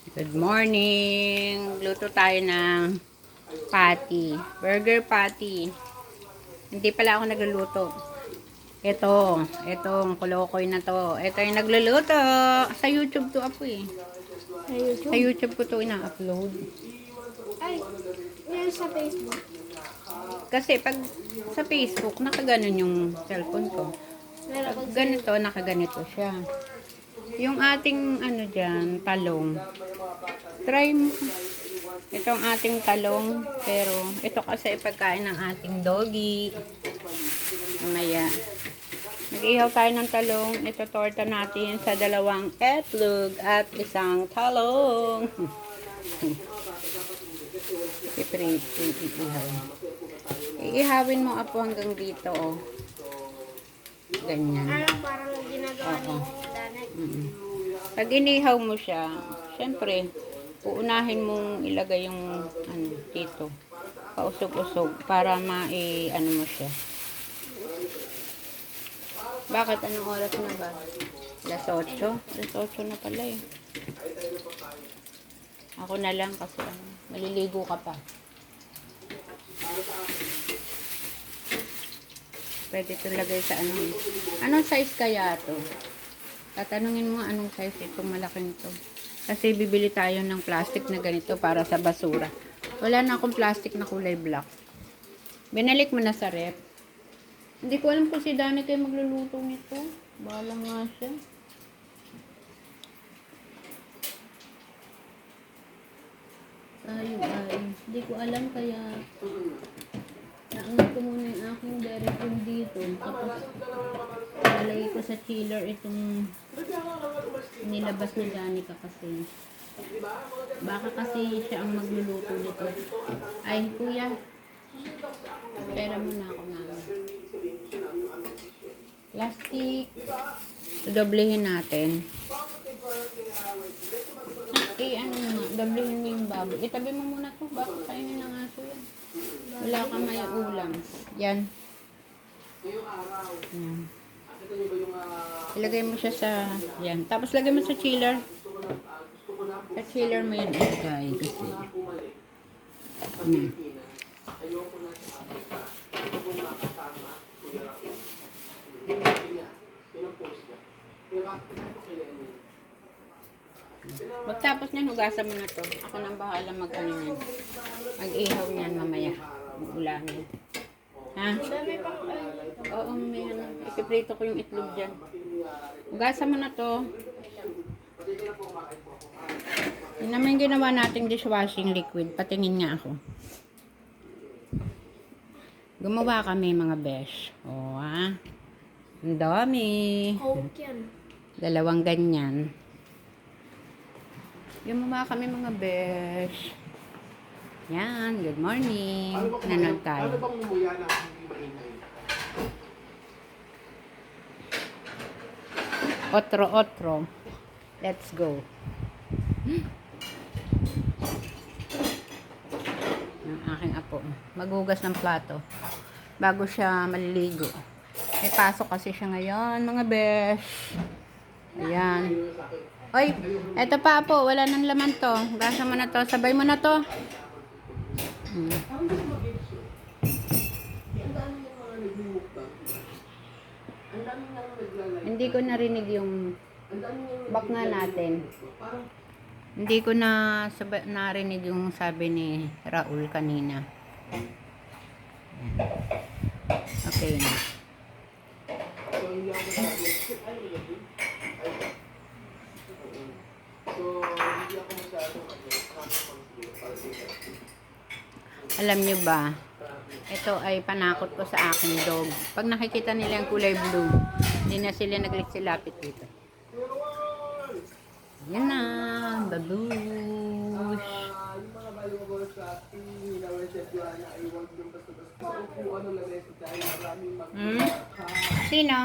Good morning! Luto tayo ng patty. Burger patty. Hindi pala ako nagluluto. Itong kulokoy na to. Ito yung nagluluto. Sa YouTube to ako eh. Sa YouTube? Sa YouTube ko to ina-upload. Ay, yan sa Facebook. Kasi pag sa Facebook, nakaganon yung cellphone ko. Meron Pag ko ganito, nakaganito siya. Yung ating ano dyan, talong. Try mo. Itong ating talong. Pero ito kasi pagkain ng ating doggy. Mamaya. Nag-ihaw tayo ng talong. Ito torta natin sa 2 etlog at 1 talong. Iihaw. Iihawin mo apo hanggang dito. Oh. Ganyan. parang ginagawa ni Danet. Pag inihaw mo siya, syempre, uunahin mong ilagay yung ano, dito. Pausog-usog para ano mo siya. Bakit? Anong oras na ba? Alas 8? Alas 8 na pala eh. Ako na lang kasi maliligo ka pa. Pwede ito lagay sa ano. Anong size kaya to? Tatanungin mo anong size itong malaking to. Kasi bibili tayo ng plastic na ganito para sa basura. Wala na akong plastic na kulay black. Binalik mo na sa rep. Hindi ko alam kung si Dani kayo magluluto nito. Bahala nga siya. Hindi ko alam kaya naangat ko muna yung aking direct room dito. Tapos nalagay ko sa chiller itong nilabas ni Danica kasi. Baka kasi siya ang magluluto nito. Ay, kuya. Pera mo na ako mama. Plastic. Doblehin natin. Ano nga, doblehin mo yung baboy. Itabi mo muna to. Baka kainin ng aso yan. Wala kang may ulam. Yan. Yan. Ilagay mo siya sa, yan. Tapos lagay mo sa chiller. Sa chiller mo yan ilagay. Kasi, Pagtapos niyan, hugasan mo na to. Ako nang bahala mag-ano yan. Mag-ihaw niyan mamaya. Ulanin. Ha? Oo, may ano. Ipiprito ko yung itlog dyan. Hugasan mo na to. Yun naman yung ginawa nating dishwashing liquid. Patingin nga ako. Gumawa kami mga besh. O, ha? Ang dami. Coke yan. 2 ganyan. Gumawa kami mga besh. Yan, good morning. Nanood tayo. Ano bang mumuya na hindi maingay? Otro. Let's go. Ang aking apo. Maghugas ng plato. Bago siya maliligo. May pasok kasi siya ngayon, mga besh. Ayan. Oy, eto pa po. Wala nang laman to. Gasa mo na to. Sabay mo na to. Hindi ko narinig yung back nga natin. Hindi ko narinig yung sabi ni Raul kanina. Okay na. Alam nyo ba, ito ay panakot ko sa aking dog. Pag nakikita nila yung kulay blue, hindi na sila nagliksilapit dito. Yan na, babush. Sino?